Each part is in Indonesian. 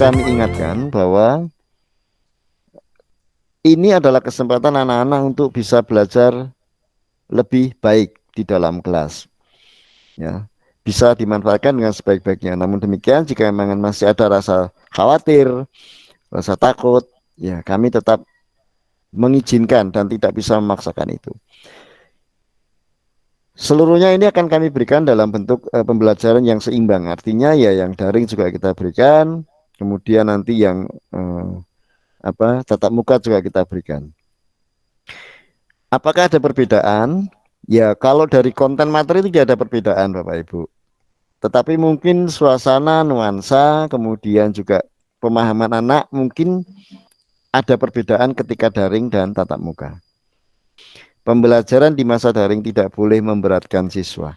kami ingatkan bahwa ini adalah kesempatan anak-anak untuk bisa belajar lebih baik di dalam kelas, ya. Bisa dimanfaatkan dengan sebaik-baiknya. Namun demikian, jika memang masih ada rasa khawatir, rasa takut, ya kami tetap mengizinkan dan tidak bisa memaksakan itu. Seluruhnya ini akan kami berikan dalam bentuk pembelajaran yang seimbang. Artinya ya yang daring juga kita berikan, kemudian nanti yang tatap muka juga kita berikan. Apakah ada perbedaan? Ya, kalau dari konten materi itu tidak ada perbedaan, Bapak Ibu. Tetapi mungkin suasana, nuansa, kemudian juga pemahaman anak mungkin ada perbedaan ketika daring dan tatap muka. Pembelajaran di masa daring tidak boleh memberatkan siswa.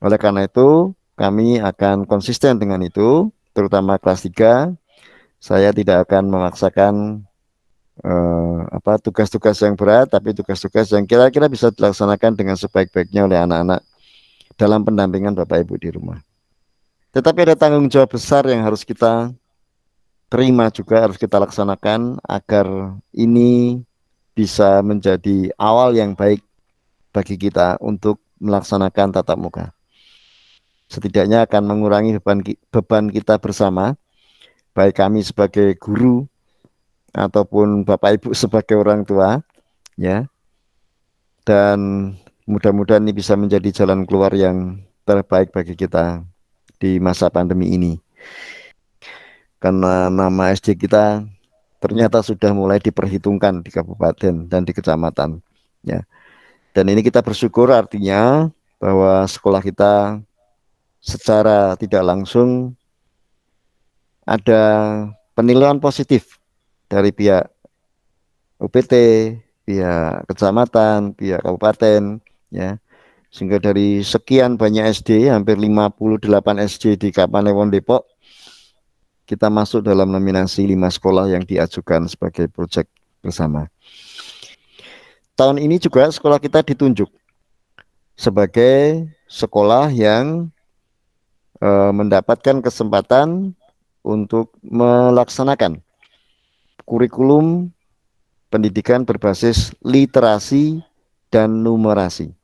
Oleh karena itu, kami akan konsisten dengan itu, terutama kelas 3. Saya tidak akan memaksakan tugas-tugas yang berat, tapi tugas-tugas yang kira-kira bisa dilaksanakan dengan sebaik-baiknya oleh anak-anak dalam pendampingan Bapak Ibu di rumah. Tetapi ada tanggung jawab besar yang harus kita terima juga, harus kita laksanakan agar ini bisa menjadi awal yang baik bagi kita untuk melaksanakan tatap muka. Setidaknya akan mengurangi beban kita bersama, baik kami sebagai guru ataupun Bapak Ibu sebagai orang tua, ya. Dan mudah-mudahan ini bisa menjadi jalan keluar yang terbaik bagi kita di masa pandemi ini. Karena nama SD kita ternyata sudah mulai diperhitungkan di kabupaten dan di kecamatan, ya. Dan ini kita bersyukur, artinya bahwa sekolah kita secara tidak langsung ada penilaian positif dari pihak UPT, pihak kecamatan, pihak kabupaten, ya. Sehingga dari sekian banyak SD, hampir 58 SD di Kapanewon Depok, kita masuk dalam nominasi 5 sekolah yang diajukan sebagai proyek bersama. Tahun ini juga sekolah kita ditunjuk sebagai sekolah yang mendapatkan kesempatan untuk melaksanakan kurikulum pendidikan berbasis literasi dan numerasi.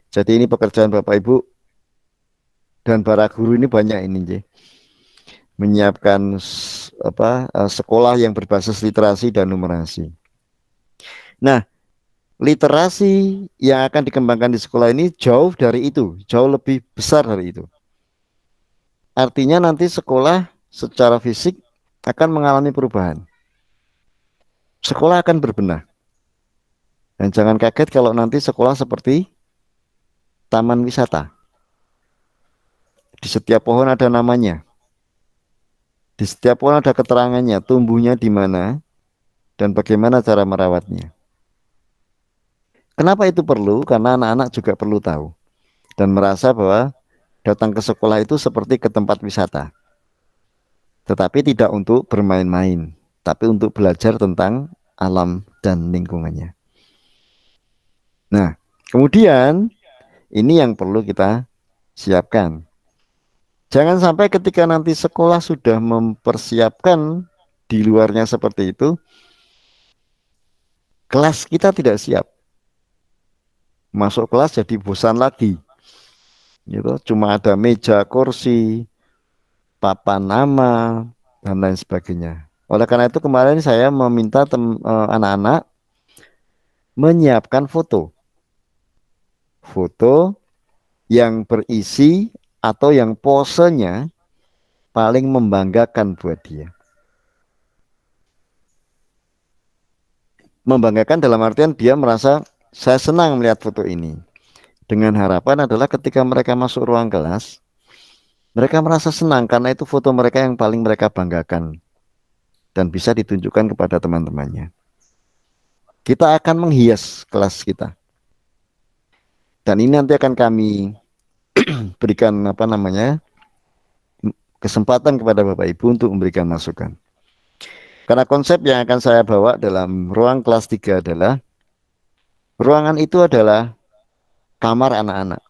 Jadi ini pekerjaan Bapak Ibu dan para guru ini banyak ini, menyiapkan sekolah yang berbasis literasi dan numerasi. Nah, literasi yang akan dikembangkan di sekolah ini jauh dari itu, jauh lebih besar dari itu. Artinya nanti sekolah secara fisik akan mengalami perubahan. Sekolah akan berbenah. Dan jangan kaget kalau nanti sekolah seperti taman wisata. Di setiap pohon ada namanya. Di setiap pohon ada keterangannya, tumbuhnya di mana dan bagaimana cara merawatnya. Kenapa itu perlu? Karena anak-anak juga perlu tahu dan merasa bahwa datang ke sekolah itu seperti ke tempat wisata. Tetapi tidak untuk bermain-main, tapi untuk belajar tentang alam dan lingkungannya. Nah, kemudian ini yang perlu kita siapkan. Jangan sampai ketika nanti sekolah sudah mempersiapkan di luarnya seperti itu, kelas kita tidak siap. Masuk kelas jadi bosan lagi. Gitu. Cuma ada meja, kursi, papan nama, dan lain sebagainya. Oleh karena itu kemarin saya meminta anak-anak menyiapkan foto. Foto yang berisi atau yang posenya paling membanggakan buat dia. Membanggakan dalam artian dia merasa saya senang melihat foto ini. Dengan harapan adalah ketika mereka masuk ruang kelas, mereka merasa senang karena itu foto mereka yang paling mereka banggakan dan bisa ditunjukkan kepada teman-temannya. Kita akan menghias kelas kita. Dan ini nanti akan kami berikan kesempatan kepada Bapak Ibu untuk memberikan masukan. Karena konsep yang akan saya bawa dalam ruang kelas 3 adalah ruangan itu adalah kamar anak-anak.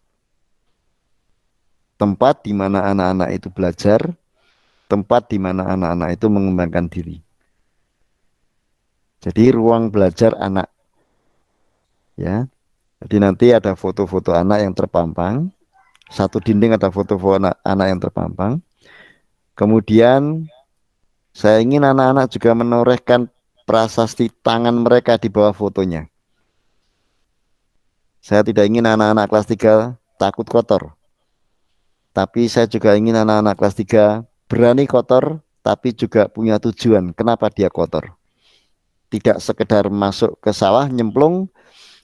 Tempat di mana anak-anak itu belajar, tempat di mana anak-anak itu mengembangkan diri. Jadi ruang belajar anak, ya. Jadi nanti ada foto-foto anak yang terpampang, satu dinding ada foto-foto anak yang terpampang. Kemudian saya ingin anak-anak juga menorehkan prasasti tangan mereka di bawah fotonya. Saya tidak ingin anak-anak kelas 3 takut kotor, tapi saya juga ingin anak-anak kelas 3 berani kotor, tapi juga punya tujuan kenapa dia kotor. Tidak sekedar masuk ke sawah, nyemplung,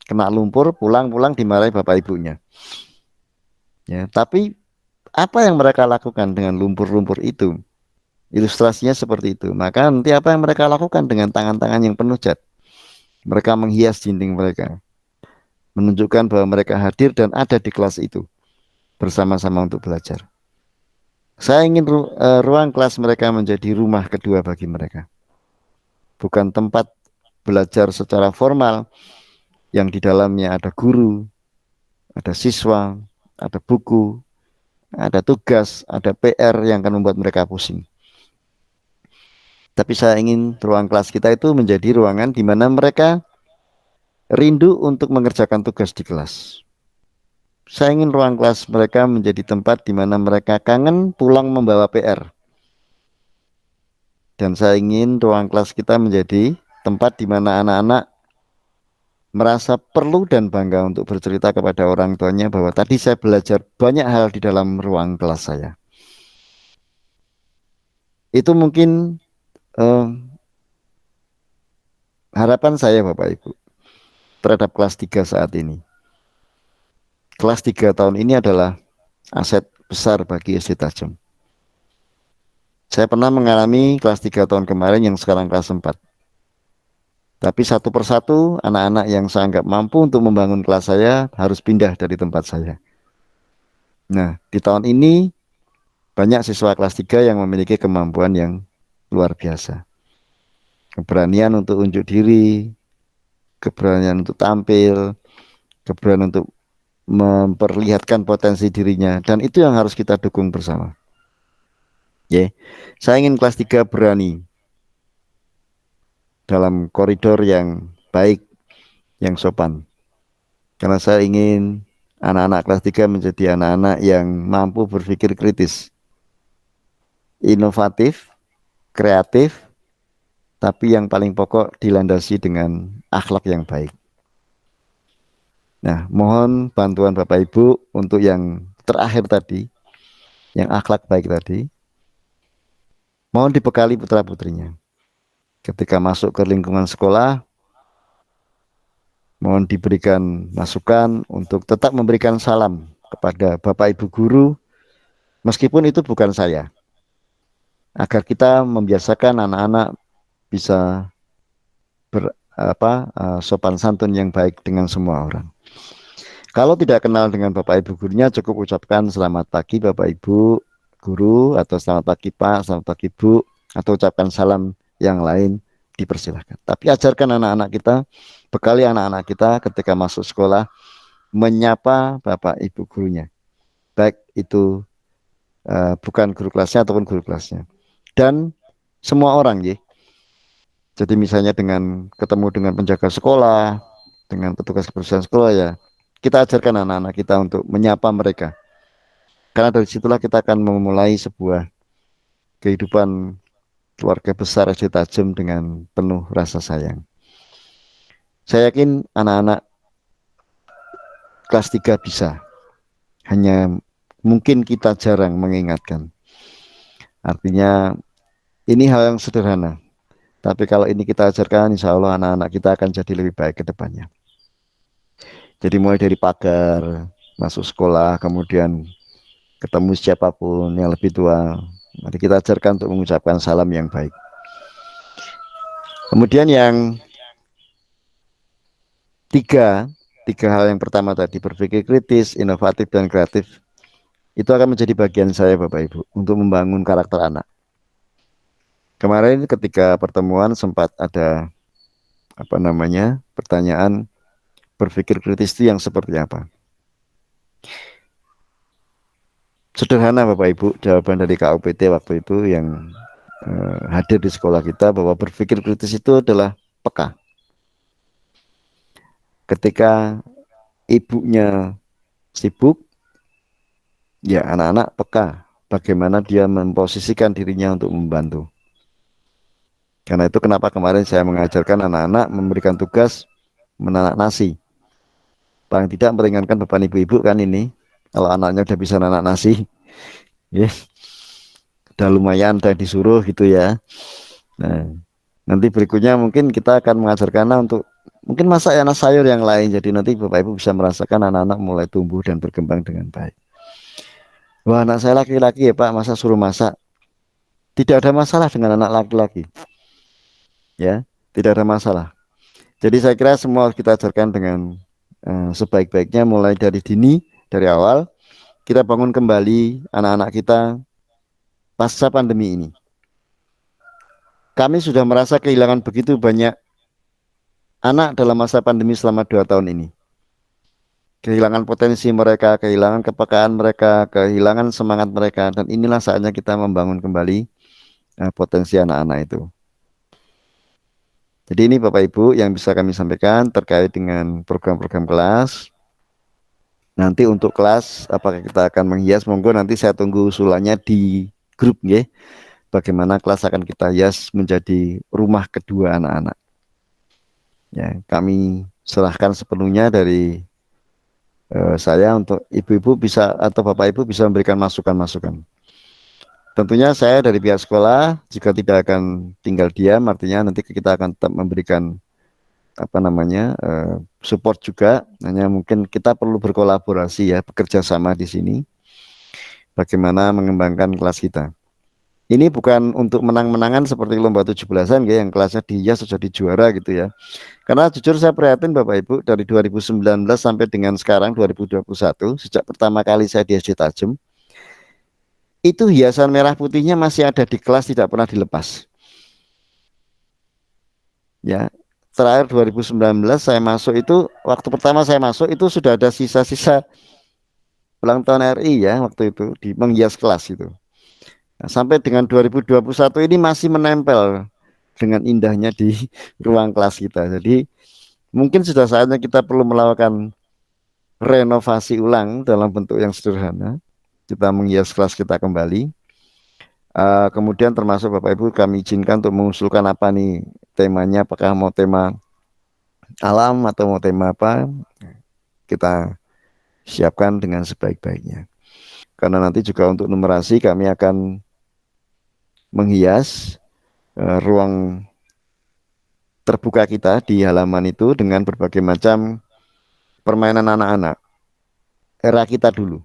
kena lumpur, pulang-pulang dimarahi bapak ibunya. Ya, tapi apa yang mereka lakukan dengan lumpur-lumpur itu? Ilustrasinya seperti itu. Maka nanti apa yang mereka lakukan dengan tangan-tangan yang penuh cat? Mereka menghias dinding mereka, menunjukkan bahwa mereka hadir dan ada di kelas itu bersama-sama untuk belajar. Saya ingin ruang kelas mereka menjadi rumah kedua bagi mereka. Bukan tempat belajar secara formal yang di dalamnya ada guru, ada siswa, ada buku, ada tugas, ada PR yang akan membuat mereka pusing. Tapi saya ingin ruang kelas kita itu menjadi ruangan di mana mereka rindu untuk mengerjakan tugas di kelas. Saya ingin ruang kelas mereka menjadi tempat di mana mereka kangen pulang membawa PR. Dan saya ingin ruang kelas kita menjadi tempat di mana anak-anak merasa perlu dan bangga untuk bercerita kepada orang tuanya bahwa tadi saya belajar banyak hal di dalam ruang kelas saya. Itu mungkin eh, harapan saya Bapak Ibu terhadap kelas 3 saat ini. Kelas 3 tahun ini adalah aset besar bagi SD Tajam. Saya pernah mengalami kelas 3 tahun kemarin yang sekarang kelas 4. Tapi satu persatu anak-anak yang saya anggap mampu untuk membangun kelas saya harus pindah dari tempat saya. Nah, di tahun ini banyak siswa kelas 3 yang memiliki kemampuan yang luar biasa. Keberanian untuk unjuk diri, keberanian untuk tampil, keberanian untuk memperlihatkan potensi dirinya. Dan itu yang harus kita dukung bersama. Ya, saya ingin kelas 3 berani dalam koridor yang baik, yang sopan. Karena saya ingin anak-anak kelas 3 menjadi anak-anak yang mampu berpikir kritis, inovatif, kreatif, tapi yang paling pokok dilandasi dengan akhlak yang baik. Nah, mohon bantuan Bapak Ibu untuk yang terakhir tadi, yang akhlak baik tadi, mohon dibekali putra-putrinya. Ketika masuk ke lingkungan sekolah, mohon diberikan masukan untuk tetap memberikan salam kepada Bapak Ibu guru, meskipun itu bukan saya, agar kita membiasakan anak-anak bisa sopan santun yang baik dengan semua orang. Kalau tidak kenal dengan Bapak Ibu gurunya, cukup ucapkan selamat pagi Bapak Ibu guru, atau selamat pagi Pak, selamat pagi Bu, atau ucapkan salam yang lain, dipersilahkan. Tapi ajarkan anak-anak kita, bekali anak-anak kita ketika masuk sekolah menyapa Bapak Ibu gurunya, baik itu bukan guru kelasnya ataupun guru kelasnya, dan semua orang ya. Jadi misalnya dengan ketemu dengan penjaga sekolah, dengan petugas kebersihan sekolah, ya kita ajarkan anak-anak kita untuk menyapa mereka. Karena dari situlah kita akan memulai sebuah kehidupan keluarga besar SD Tajam dengan penuh rasa sayang. Saya yakin anak-anak kelas 3 bisa. Hanya mungkin kita jarang mengingatkan. Artinya ini hal yang sederhana. Tapi kalau ini kita ajarkan, insya Allah anak-anak kita akan jadi lebih baik ke depannya. Jadi mulai dari pagar, masuk sekolah, kemudian ketemu siapapun yang lebih tua, mari kita ajarkan untuk mengucapkan salam yang baik. Kemudian yang tiga hal yang pertama tadi, berpikir kritis, inovatif, dan kreatif, itu akan menjadi bagian saya Bapak Ibu untuk membangun karakter anak. Kemarin ketika pertemuan sempat ada pertanyaan, berpikir kritis itu yang seperti apa. Sederhana Bapak Ibu, jawaban dari KUPT waktu itu yang hadir di sekolah kita bahwa berpikir kritis itu adalah peka. Ketika ibunya sibuk, ya anak-anak peka bagaimana dia memposisikan dirinya untuk membantu. Karena itu kenapa kemarin saya mengajarkan anak-anak memberikan tugas menanak nasi. Paling tidak meringankan beban ibu-ibu kan ini. Kalau anaknya udah bisa nanak nasi, ya, udah lumayan, udah disuruh gitu ya. Nah, nanti berikutnya mungkin kita akan mengajarkan anak untuk mungkin masak ya sayur yang lain. Jadi nanti Bapak Ibu bisa merasakan anak-anak mulai tumbuh dan berkembang dengan baik. Wah, anak saya laki-laki ya Pak, masa suruh masak? Tidak ada masalah dengan anak laki-laki, ya, tidak ada masalah. Jadi saya kira semua kita ajarkan dengan sebaik-baiknya mulai dari dini, dari awal kita bangun kembali anak-anak kita pasca pandemi ini. Kami sudah merasa kehilangan begitu banyak anak dalam masa pandemi selama 2 tahun ini. Kehilangan potensi mereka, kehilangan kepekaan mereka, kehilangan semangat mereka, dan inilah saatnya kita membangun kembali potensi anak-anak itu. Jadi ini Bapak Ibu yang bisa kami sampaikan terkait dengan program-program kelas. Nanti untuk kelas, apakah kita akan menghias? Monggo nanti saya tunggu usulannya di grup, ya. Bagaimana kelas akan kita hias menjadi rumah kedua anak-anak. Ya, kami serahkan sepenuhnya dari saya untuk ibu-ibu bisa atau bapak ibu bisa memberikan masukan-masukan. Tentunya saya dari pihak sekolah juga tidak akan tinggal diam, artinya nanti kita akan tetap memberikan apa namanya support juga. Hanya mungkin kita perlu berkolaborasi ya, bekerja sama di sini. Bagaimana mengembangkan kelas kita. Ini bukan untuk menang-menangan seperti lomba 17-an ya, yang kelasnya dihias sudah juara gitu ya. Karena jujur saya prihatin Bapak Ibu dari 2019 sampai dengan sekarang 2021, sejak pertama kali saya di SD Tajem, itu hiasan merah putihnya masih ada di kelas, tidak pernah dilepas. Ya, terakhir 2019 saya masuk itu, waktu pertama saya masuk itu sudah ada sisa-sisa ulang tahun RI ya waktu itu di menghias kelas itu. Nah, sampai dengan 2021 ini masih menempel dengan indahnya di ruang kelas kita. Jadi mungkin sudah saatnya kita perlu melakukan renovasi ulang dalam bentuk yang sederhana. Kita menghias kelas kita kembali. Kemudian termasuk Bapak Ibu kami izinkan untuk mengusulkan apa nih temanya, apakah mau tema alam atau mau tema apa, kita siapkan dengan sebaik-baiknya. Karena nanti juga untuk numerasi kami akan menghias ruang terbuka kita di halaman itu dengan berbagai macam permainan anak-anak. Era kita dulu,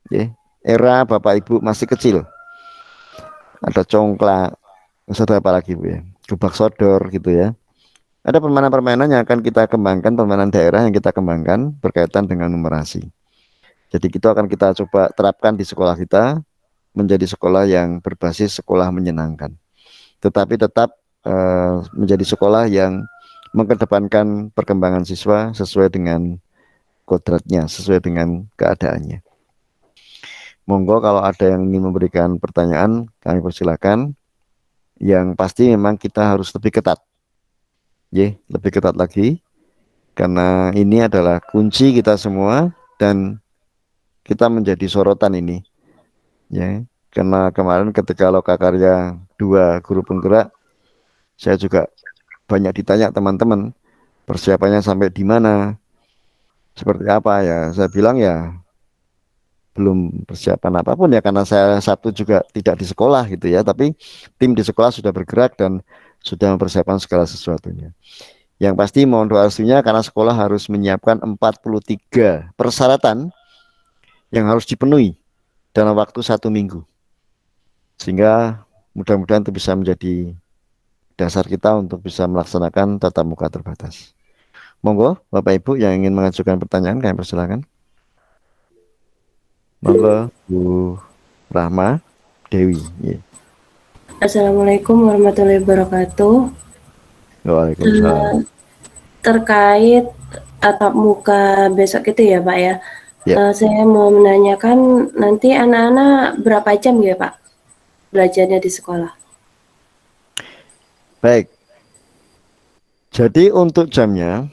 ya. Era Bapak Ibu masih kecil. Ada congklak, ada apa lagi Bu ya? Gubak sodor gitu ya. Ada permainan-permainan yang akan kita kembangkan, permainan daerah yang kita kembangkan berkaitan dengan numerasi. Jadi itu akan kita coba terapkan di sekolah kita menjadi sekolah yang berbasis sekolah menyenangkan. Tetapi tetap menjadi sekolah yang mengedepankan perkembangan siswa sesuai dengan kodratnya, sesuai dengan keadaannya. Monggo kalau ada yang ingin memberikan pertanyaan, kami persilakan. Yang pasti memang kita harus lebih ketat, ya, lebih ketat lagi, karena ini adalah kunci kita semua dan kita menjadi sorotan ini, ya. Karena kemarin ketika Lokakarya 2 guru penggerak, saya juga banyak ditanya teman-teman persiapannya sampai di mana, seperti apa ya. Saya bilang ya belum persiapan apapun ya, karena saya satu juga tidak di sekolah gitu ya, tapi tim di sekolah sudah bergerak dan sudah mempersiapkan segala sesuatunya. Yang pasti mohon doa restunya karena sekolah harus menyiapkan 43 persyaratan yang harus dipenuhi dalam waktu 1 minggu. Sehingga mudah-mudahan itu bisa menjadi dasar kita untuk bisa melaksanakan tatap muka terbatas. Monggo Bapak Ibu yang ingin mengajukan pertanyaan kami persilakan. Monggo Bu Rahma Dewi. Yeah. Assalamualaikum warahmatullahi wabarakatuh. Waalaikumsalam. Terkait tatap muka besok itu ya Pak ya, Ya, Saya mau menanyakan nanti anak-anak berapa jam ya Pak belajarnya di sekolah? baik. Jadi untuk jamnya,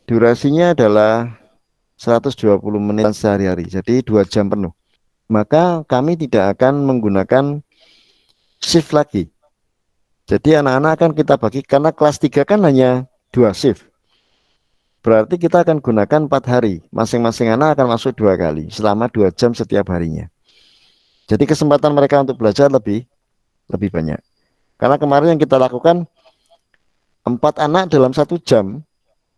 durasinya adalah 120 menit sehari-hari. Jadi 2 jam penuh. Maka kami tidak akan menggunakan shift lagi. Jadi anak-anak akan kita bagi karena kelas 3 kan hanya 2 shift. Berarti kita akan gunakan 4 hari. Masing-masing anak akan masuk 2 kali selama 2 jam setiap harinya. Jadi kesempatan mereka untuk belajar lebih lebih banyak. Karena kemarin yang kita lakukan 4 anak dalam 1 jam,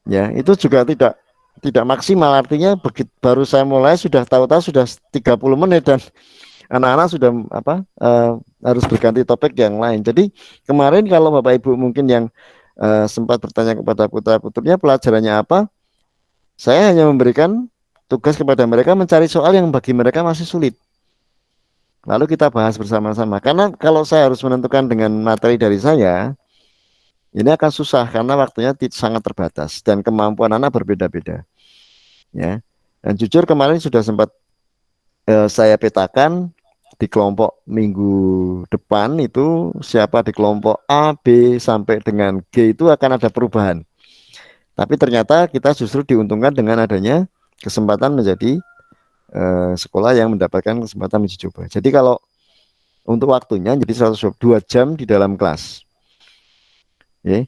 ya itu juga tidak maksimal. Artinya begitu baru saya mulai sudah tahu-tahu sudah 30 menit dan anak-anak sudah harus berganti topik yang lain. Jadi kemarin kalau Bapak Ibu mungkin yang sempat bertanya kepada putra-putrinya pelajarannya apa, saya hanya memberikan tugas kepada mereka mencari soal yang bagi mereka masih sulit. Lalu kita bahas bersama-sama. Karena kalau saya harus menentukan dengan materi dari saya, ini akan susah karena waktunya sangat terbatas dan kemampuan anak berbeda-beda. Ya, dan jujur kemarin sudah sempat saya petakan di kelompok minggu depan itu siapa di kelompok A, B sampai dengan G itu akan ada perubahan. Tapi ternyata kita justru diuntungkan dengan adanya kesempatan menjadi sekolah yang mendapatkan kesempatan uji coba. Jadi kalau untuk waktunya jadi 102 jam di dalam kelas. Ya.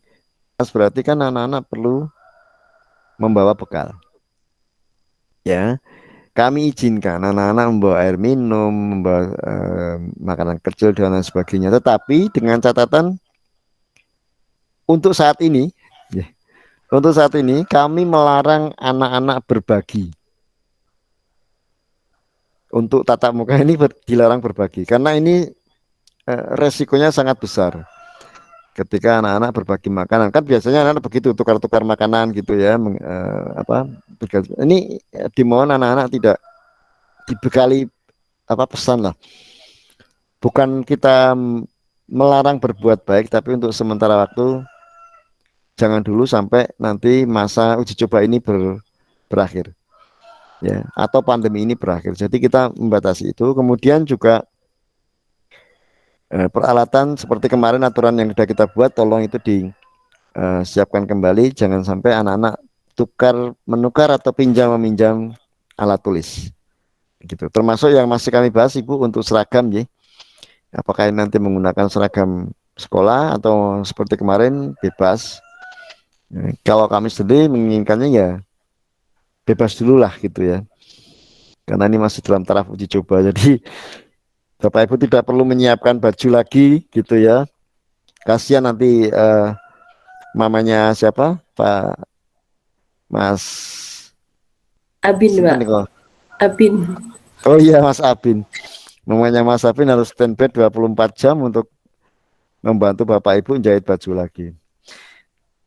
Kelas berarti kan anak-anak perlu membawa bekal. Ya, kami izinkan anak-anak membawa air minum, membawa makanan kecil dan lain sebagainya. Tetapi dengan catatan untuk saat ini, ya, untuk saat ini kami melarang anak-anak berbagi. Untuk tatap muka ini dilarang berbagi karena ini resikonya sangat besar. Ketika anak-anak berbagi makanan, kan biasanya anak-anak begitu tukar-tukar makanan gitu ya, apa? Ini dimohon anak-anak tidak dibekali apa pesan lah. Bukan kita melarang berbuat baik, tapi untuk sementara waktu jangan dulu sampai nanti masa uji coba ini berakhir, ya, atau pandemi ini berakhir. Jadi kita membatasi itu. Kemudian juga peralatan seperti kemarin aturan yang sudah kita buat, tolong itu disiapkan kembali. Jangan sampai anak-anak menukar atau pinjam meminjam alat tulis, gitu. Termasuk yang masih kami bahas Ibu untuk seragam, ya. Apakah nanti menggunakan seragam sekolah atau seperti kemarin bebas. Kalau kami sendiri menginginkannya ya bebas dulu lah gitu ya. Karena ini masih dalam taraf uji coba. Jadi Bapak Ibu tidak perlu menyiapkan baju lagi gitu ya. Kasihan nanti mamanya siapa? Pak Mas Abin Sinten Pak, nih kok. Abin. Oh iya Mas Abin. Mamanya Mas Abin harus standby 24 jam untuk membantu Bapak Ibu menjahit baju lagi.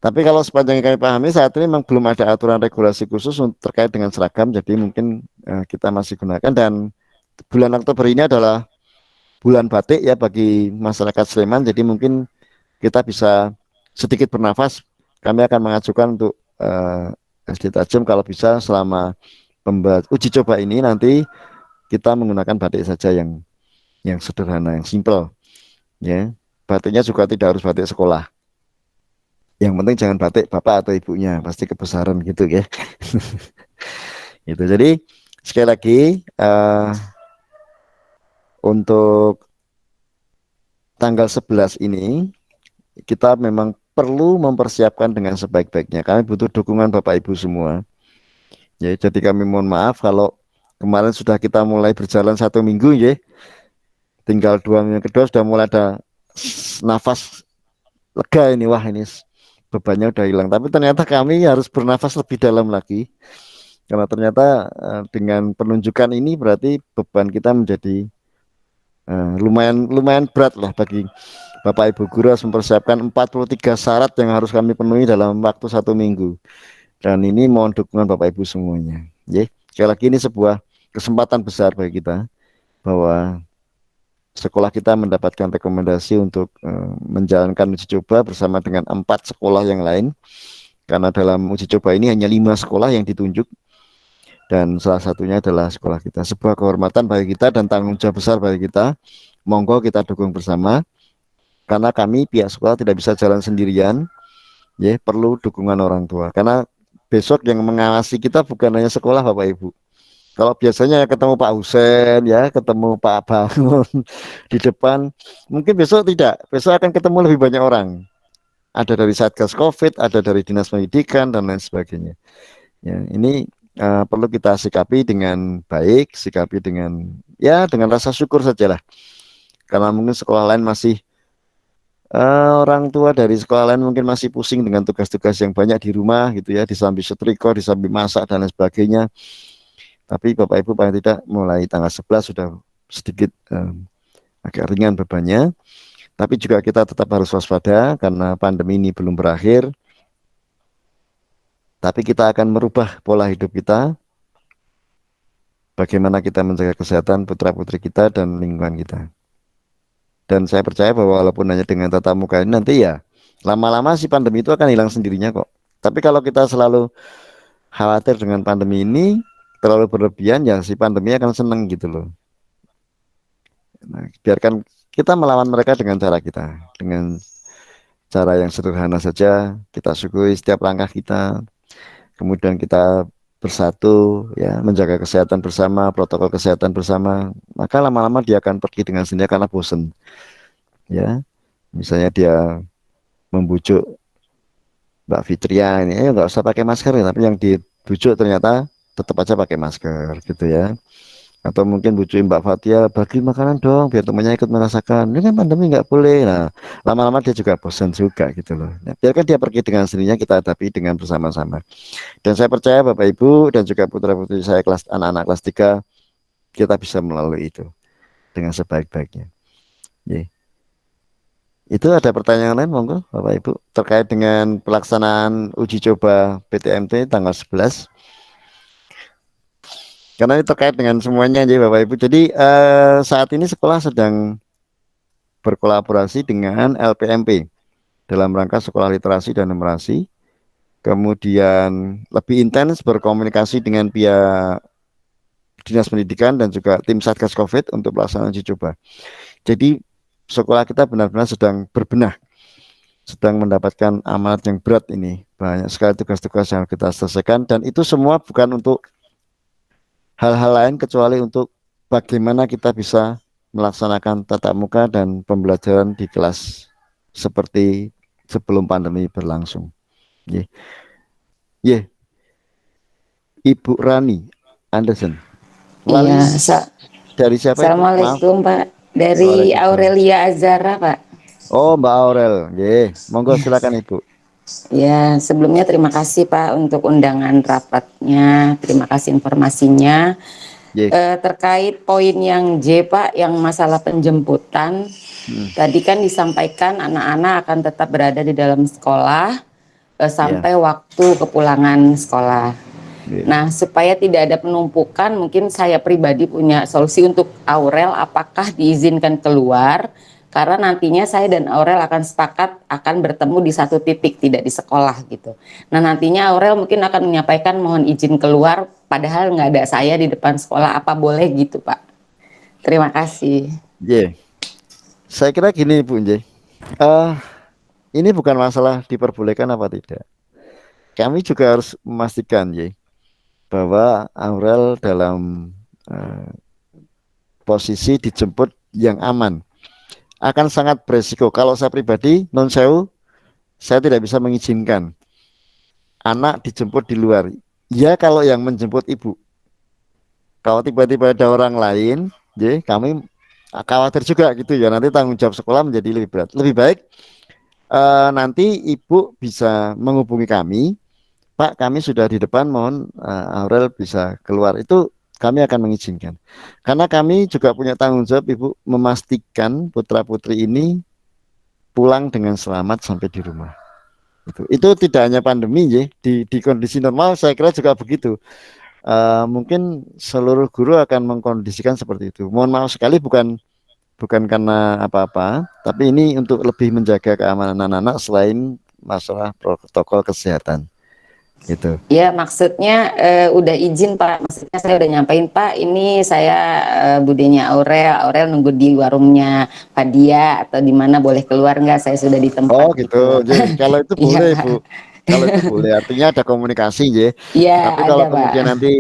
Tapi kalau sepanjang yang kami pahami saat ini memang belum ada aturan regulasi khusus terkait dengan seragam, jadi mungkin kita masih gunakan. Dan bulan Oktober ini adalah bulan batik ya bagi masyarakat Sleman, jadi mungkin kita bisa sedikit bernafas. Kami akan mengajukan untuk SD Tajam kalau bisa selama uji coba ini nanti kita menggunakan batik saja yang sederhana, yang simple, ya. Batiknya juga tidak harus batik sekolah. Yang penting jangan batik bapak atau ibunya, pasti kebesaran gitu ya. Gitu. Jadi sekali lagi untuk tanggal 11 ini kita memang perlu mempersiapkan dengan sebaik-baiknya. Kami butuh dukungan Bapak Ibu semua. Ya, jadi kami mohon maaf kalau kemarin sudah kita mulai berjalan 1 minggu ya. Tinggal 2 minggu kedua sudah mulai ada nafas lega ini. Wah ini bebannya udah hilang. Tapi ternyata kami harus bernafas lebih dalam lagi. Karena ternyata dengan penunjukan ini berarti beban kita menjadi lumayan lumayan berat lah bagi Bapak Ibu guru harus mempersiapkan 43 syarat yang harus kami penuhi dalam waktu 1 minggu. Dan ini mohon dukungan Bapak Ibu semuanya. Ya, sekali lagi ini sebuah kesempatan besar bagi kita bahwa sekolah kita mendapatkan rekomendasi untuk menjalankan uji coba bersama dengan 4 sekolah yang lain. Karena dalam uji coba ini hanya 5 sekolah yang ditunjuk. dan salah satunya adalah sekolah kita. Sebuah kehormatan bagi kita dan tanggung jawab besar bagi kita. Monggo kita dukung bersama, karena kami pihak sekolah tidak bisa jalan sendirian, ya, perlu dukungan orang tua. Karena besok yang mengawasi kita bukan hanya sekolah, Bapak Ibu. Kalau biasanya ketemu Pak Husen, ya, ketemu Pak Bangun di depan, mungkin besok tidak. Besok akan ketemu lebih banyak orang. Ada dari Satgas COVID, ada dari Dinas Pendidikan dan lain sebagainya. Ya, ini perlu kita sikapi dengan baik, sikapi dengan, ya, dengan rasa syukur sajalah. Karena mungkin sekolah lain masih orang tua dari sekolah lain mungkin masih pusing dengan tugas-tugas yang banyak di rumah gitu ya, disambi setrika, disambi masak dan lain sebagainya. Tapi Bapak Ibu paling tidak mulai tanggal 11 sudah sedikit agak ringan bebannya. Tapi juga kita tetap harus waspada karena pandemi ini belum berakhir. Tapi kita akan merubah pola hidup kita, bagaimana kita menjaga kesehatan putra-putri kita dan lingkungan kita. Dan saya percaya bahwa walaupun hanya dengan tatap muka ini, nanti ya lama-lama si pandemi itu akan hilang sendirinya kok. Tapi kalau kita selalu khawatir dengan pandemi ini, terlalu berlebihan, ya si pandemi akan seneng gitu loh. Nah, biarkan kita melawan mereka dengan cara kita, dengan cara yang sederhana saja. Kita syukuri setiap langkah kita, kemudian kita bersatu, ya, menjaga kesehatan bersama, protokol kesehatan bersama. Maka lama-lama dia akan pergi dengan sendirinya karena bosen, ya. Misalnya dia membujuk Mbak Fitria ini, nggak usah pakai masker ya, tapi yang dibujuk ternyata tetap aja pakai masker gitu ya. Atau mungkin bujukin Mbak Fatia, bagi makanan dong biar temannya ikut merasakan. Ini kan pandemi nggak boleh. Nah, lama-lama dia juga bosan juga gitu loh. Nah, biarkan dia pergi dengan sendirinya, kita hadapi dengan bersama-sama. Dan saya percaya Bapak Ibu dan juga putra-putri saya kelas anak-anak kelas 3, kita bisa melalui itu dengan sebaik-baiknya. Yeah. Itu ada pertanyaan lain monggo Bapak Ibu terkait dengan pelaksanaan uji coba PTMT tanggal 11. Karena ini terkait dengan semuanya aja Bapak Ibu. Jadi saat ini sekolah sedang berkolaborasi dengan LPMP dalam rangka sekolah literasi dan numerasi. Kemudian lebih intens berkomunikasi dengan pihak Dinas Pendidikan dan juga tim Satgas COVID untuk pelaksanaan uji coba. Jadi sekolah kita benar-benar sedang berbenah, sedang mendapatkan amanat yang berat ini. Banyak sekali tugas-tugas yang kita selesaikan dan itu semua bukan untuk hal-hal lain kecuali untuk bagaimana kita bisa melaksanakan tatap muka dan pembelajaran di kelas seperti sebelum pandemi berlangsung. Yeah. Yeah. Ibu Rani Anderson. Iya, Wali dari siapa itu? Maaf. Assalamualaikum Pak. Dari Waalaikumsalam. Aurelia Azara Pak. Oh, Mbak Aurel. Yeah. Monggo silakan Ibu. Ya, sebelumnya terima kasih Pak untuk undangan rapatnya. Terima kasih informasinya. Yeah. Terkait poin yang J Pak, yang masalah penjemputan. Tadi kan disampaikan anak-anak akan tetap berada di dalam sekolah sampai waktu kepulangan sekolah. Yeah. Nah, supaya tidak ada penumpukan, mungkin saya pribadi punya solusi untuk Aurel, apakah diizinkan keluar, karena nantinya saya dan Aurel akan sepakat akan bertemu di satu titik, tidak di sekolah gitu. Nah, nantinya Aurel mungkin akan menyampaikan mohon izin keluar, padahal nggak ada saya di depan sekolah, apa boleh gitu Pak? Terima kasih. Yeah. Saya kira gini Bu Nje. Ini bukan masalah diperbolehkan apa tidak. Kami juga harus memastikan ya, bahwa Aurel dalam posisi dijemput yang aman. Akan sangat beresiko. Kalau saya pribadi, non sewu, saya tidak bisa mengizinkan anak dijemput di luar. Ya kalau yang menjemput ibu. Kalau tiba-tiba ada orang lain, ya kami khawatir juga gitu ya. Nanti tanggung jawab sekolah menjadi lebih berat. Lebih baik nanti ibu bisa menghubungi kami. Pak, kami sudah di depan, mohon Aurel bisa keluar. Itu kami akan mengizinkan. Karena kami juga punya tanggung jawab, Ibu, memastikan putra-putri ini pulang dengan selamat sampai di rumah. Itu tidak hanya pandemi, ya. Di kondisi normal saya kira juga begitu. Mungkin seluruh guru akan mengkondisikan seperti itu. Mohon maaf sekali, bukan karena apa-apa, tapi ini untuk lebih menjaga keamanan anak-anak selain masalah protokol kesehatan. Gitu. Ya, maksudnya udah izin Pak. Maksudnya saya udah nyampein Pak, ini saya budenya Aurel. Aurel nunggu di warungnya Pak Dia atau di mana, boleh keluar nggak? Saya sudah di Oh tempat gitu, gitu. J. Kalau itu Iya boleh, Pak. Bu. Kalau itu boleh, artinya ada komunikasi, J. Iya Tapi ada kalau Pak. kemudian nanti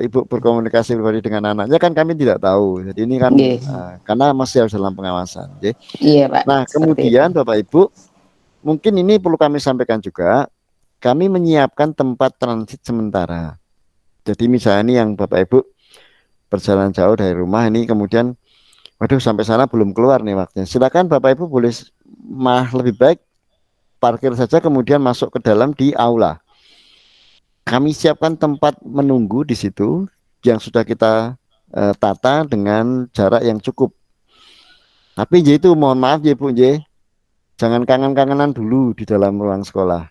Ibu berkomunikasi pribadi dengan anaknya, kan kami tidak tahu. Jadi ini kan Nggih. karena masih harus dalam pengawasan, J. Iya Pak, Nah, seperti itu. kemudian Bapak Ibu, mungkin ini perlu kami sampaikan juga. Kami menyiapkan tempat transit sementara. Jadi misalnya ini yang Bapak Ibu perjalanan jauh dari rumah ini, kemudian, waduh sampai sana belum keluar nih waktunya. Silakan Bapak Ibu boleh lebih baik parkir saja kemudian masuk ke dalam di aula. Kami siapkan tempat menunggu di situ yang sudah kita tata dengan jarak yang cukup. Tapi J itu mohon maaf ya Bu J, jangan kangen-kangenan dulu di dalam ruang sekolah.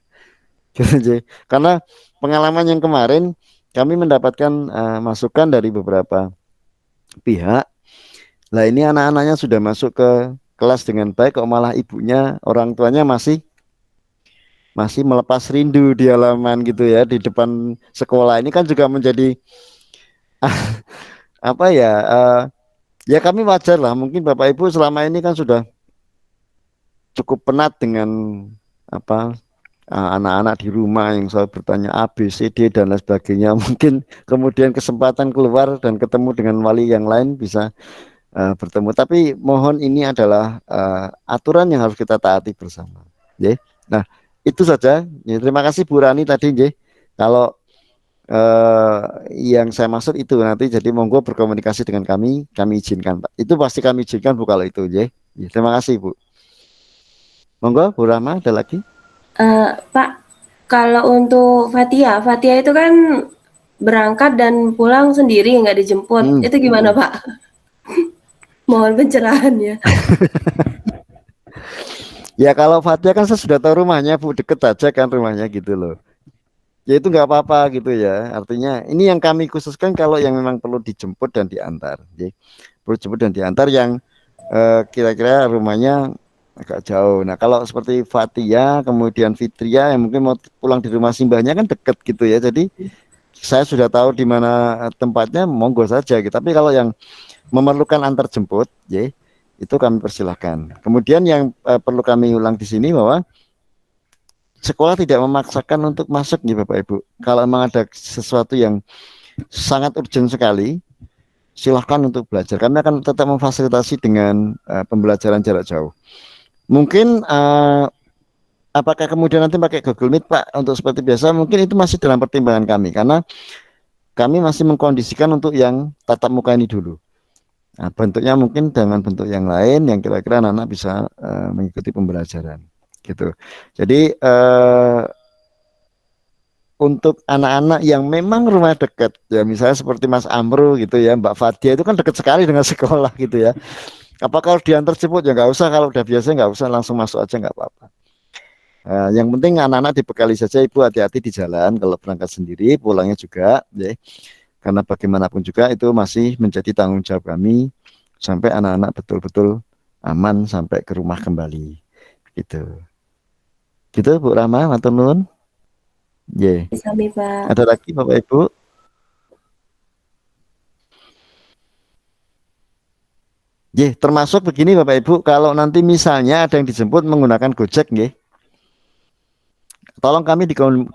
Gitu, J. Karena pengalaman yang kemarin kami mendapatkan masukan dari beberapa pihak. Lah ini anak-anaknya sudah masuk ke kelas dengan baik, kok malah ibunya, orang tuanya masih melepas rindu di halaman gitu ya, di depan sekolah. Ini kan juga menjadi apa ya, ya kami wajar lah, mungkin Bapak Ibu selama ini kan sudah cukup penat dengan apa, anak-anak di rumah yang selalu bertanya A, B, C, D dan lain sebagainya. Mungkin kemudian kesempatan keluar dan ketemu dengan wali yang lain bisa bertemu. Tapi mohon ini adalah aturan yang harus kita taati bersama. Ya. Nah, itu saja. Ya, terima kasih Bu Rani tadi, ya. Kalau yang saya maksud itu nanti, jadi monggo berkomunikasi dengan kami izinkan, Pak. Itu pasti kami izinkan Bu kalau itu, ya. Ya, terima kasih Bu. Monggo Bu Rama, ada lagi? Pak, kalau untuk Fatia, Fatia itu kan berangkat dan pulang sendiri, nggak dijemput. Itu gimana, Pak? Mohon pencerahannya. Ya kalau Fatia kan saya sudah tahu rumahnya Bu, deket aja kan rumahnya gitu loh. Ya itu nggak apa-apa gitu ya. Artinya ini yang kami khususkan kalau yang memang perlu dijemput dan diantar. Ya. Perlu jemput dan diantar yang kira-kira rumahnya agak jauh. Nah kalau seperti Fatia, kemudian Fitria yang mungkin mau pulang di rumah simbahnya kan deket gitu ya. Jadi saya sudah tahu di mana tempatnya, monggo saja gitu. Tapi kalau yang memerlukan antar jemput, ya itu kami persilahkan. Kemudian yang perlu kami ulang di sini bahwa sekolah tidak memaksakan untuk masuk nih Bapak Ibu. Kalau memang ada sesuatu yang sangat urgent sekali, silahkan untuk belajar. Kami akan tetap memfasilitasi dengan pembelajaran jarak jauh. Mungkin apakah kemudian nanti pakai Google Meet Pak untuk seperti biasa? Mungkin itu masih dalam pertimbangan kami karena kami masih mengkondisikan untuk yang tatap muka ini dulu. Nah, bentuknya mungkin dengan bentuk yang lain yang kira-kira anak-anak bisa mengikuti pembelajaran gitu. Jadi untuk anak-anak yang memang rumah dekat ya misalnya seperti Mas Amru gitu ya, Mbak Fadia itu kan dekat sekali dengan sekolah gitu ya. Apakah harus diantar jemput ya nggak usah, kalau udah biasa nggak usah, langsung masuk aja nggak apa-apa. Yang penting anak-anak dibekali saja, Ibu hati-hati di jalan kalau berangkat sendiri, pulangnya juga ya. Karena bagaimanapun juga itu masih menjadi tanggung jawab kami sampai anak-anak betul-betul aman sampai ke rumah kembali. Gitu. Gitu Bu Rama, matur nuwun. Ye. Sami, Pak. Ada lagi Bapak Ibu? Ye, termasuk begini Bapak Ibu, kalau nanti misalnya ada yang dijemput menggunakan Gojek, ye, tolong kami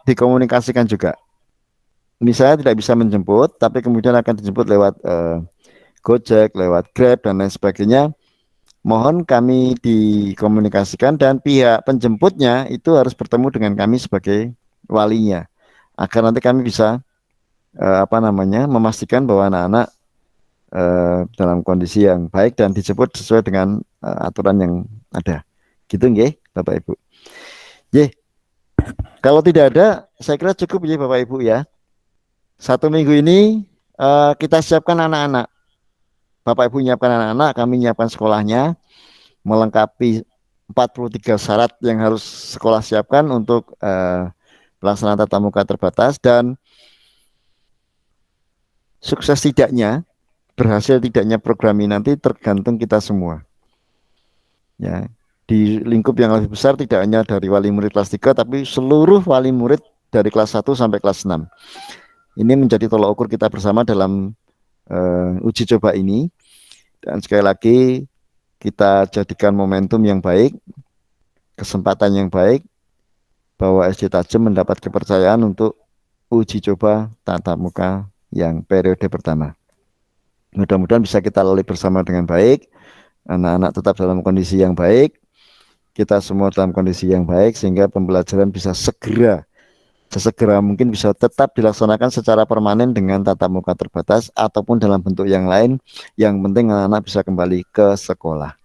dikomunikasikan juga. Misalnya tidak bisa menjemput, tapi kemudian akan dijemput lewat Gojek, lewat Grab dan lain sebagainya. Mohon kami dikomunikasikan dan pihak penjemputnya itu harus bertemu dengan kami sebagai walinya, agar nanti kami bisa memastikan bahwa anak-anak dalam kondisi yang baik dan dijemput sesuai dengan aturan yang ada. Gitu nggih, Bapak Ibu. Nggih. Kalau tidak ada, saya kira cukup ya Bapak Ibu ya. 1 minggu ini kita siapkan anak-anak. Bapak Ibu nyiapkan anak-anak, kami nyiapkan sekolahnya, melengkapi 43 syarat yang harus sekolah siapkan untuk pelaksanaan tatap muka terbatas, dan sukses tidaknya, berhasil tidaknya program ini nanti tergantung kita semua. Ya, di lingkup yang lebih besar tidak hanya dari wali murid kelas 3, tapi seluruh wali murid dari kelas 1 sampai kelas 6. Ini menjadi tolak ukur kita bersama dalam uji coba ini. Dan sekali lagi kita jadikan momentum yang baik, kesempatan yang baik, bahwa SD Tajem mendapat kepercayaan untuk uji coba tatap muka yang periode pertama. Mudah-mudahan bisa kita lalui bersama dengan baik, anak-anak tetap dalam kondisi yang baik, kita semua dalam kondisi yang baik, sehingga pembelajaran bisa sesegera mungkin bisa tetap dilaksanakan secara permanen dengan tatap muka terbatas ataupun dalam bentuk yang lain. Yang penting anak-anak bisa kembali ke sekolah.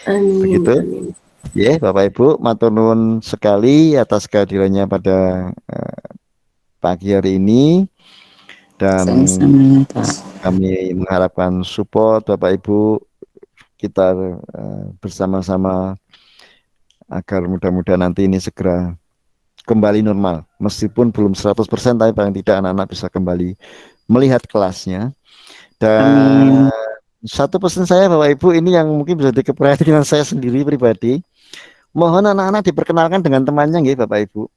Amin. Begitu. Amin. Ya, Bapak Ibu, matur nuwun sekali atas kehadirannya pada pagi hari ini, dan Sama-sama, Pak. kami mengharapkan support Bapak Ibu kita bersama-sama agar mudah-mudahan nanti ini segera kembali normal, meskipun belum 100%, tapi paling tidak anak-anak bisa kembali melihat kelasnya. Dan satu pesan saya Bapak Ibu, ini yang mungkin bisa dikeperhatikan saya sendiri pribadi, mohon anak-anak diperkenalkan dengan temannya nggih Bapak Ibu.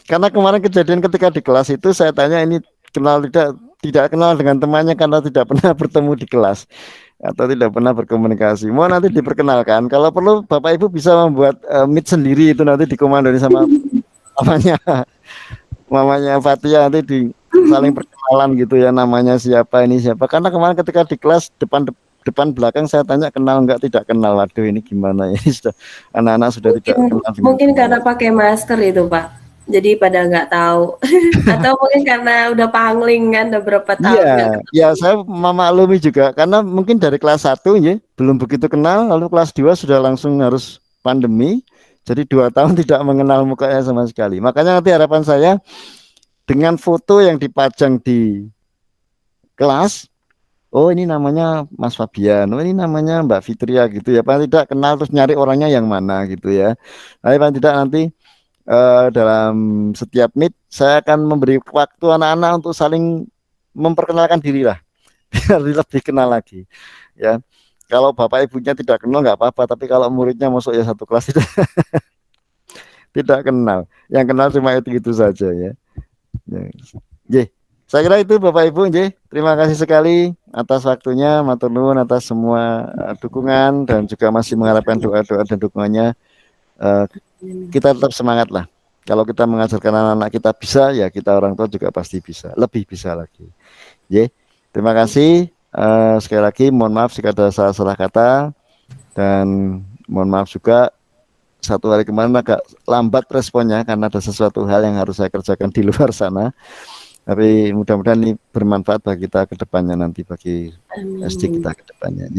Karena kemarin kejadian ketika di kelas itu saya tanya ini kenal tidak kenal dengan temannya karena tidak pernah bertemu di kelas atau tidak pernah berkomunikasi. Mau nanti diperkenalkan. Kalau perlu Bapak Ibu bisa membuat meet sendiri, itu nanti dikomandoi sama mamanya Fatia, nanti di saling perkenalan gitu ya, namanya siapa, ini siapa. Karena kemarin ketika di kelas depan belakang saya tanya kenal enggak, tidak kenal. Waduh, ini gimana ya, ini sudah anak-anak sudah tidak kenal. Mungkin karena pakai masker itu Pak, jadi pada nggak tahu. Atau mungkin karena udah pangling kan, udah berapa tahun nggak ketemu. Ya saya memaklumi juga karena mungkin dari kelas 1 ya belum begitu kenal, lalu kelas 2 sudah langsung harus pandemi, jadi 2 tahun tidak mengenal mukanya sama sekali. Makanya nanti harapan saya dengan foto yang dipajang di kelas, oh ini namanya Mas Fabian, oh ini namanya Mbak Fitria gitu ya, paling tidak kenal terus nyari orangnya yang mana gitu ya. Tapi paling tidak nanti dalam setiap meet saya akan memberi waktu anak-anak untuk saling memperkenalkan diri lah, biar lebih kenal lagi ya. Kalau bapak ibunya tidak kenal nggak apa-apa, tapi kalau muridnya masuk ya satu kelas itu tidak kenal, yang kenal cuma itu saja ya. Saya kira itu Bapak Ibu. Terima kasih sekali atas waktunya, matur nuwun atas semua dukungan, dan juga masih mengharapkan doa-doa dan dukungannya. Kita tetap semangat lah. Kalau kita mengajarkan anak-anak kita bisa, ya kita orang tua juga pasti bisa, lebih bisa lagi. Terima kasih. Sekali lagi mohon maaf jika ada salah kata, dan mohon maaf juga satu hari kemarin agak lambat responnya karena ada sesuatu hal yang harus saya kerjakan di luar sana. Tapi mudah-mudahan ini bermanfaat bagi kita ke depannya nanti, bagi SD kita ke depannya.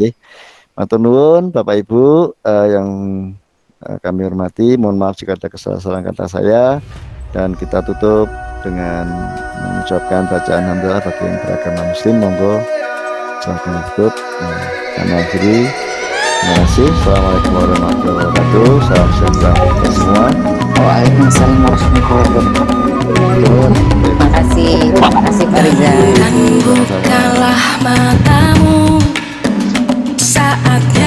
Matur nuwun Bapak Ibu yang kami hormati, mohon maaf jika ada kesalahan kata saya, dan kita tutup dengan mengucapkan bacaan hamdalah bagi yang beragama muslim. Monggo silakan tutup. Kami akhiri. Terima kasih. Assalamualaikum warahmatullahi wabarakatuh. Salam sejahtera kita semua. Waalaikumsalam warahmatullahi wabarakatuh. Terima kasih Pak Rizal. Bukalah matamu saatnya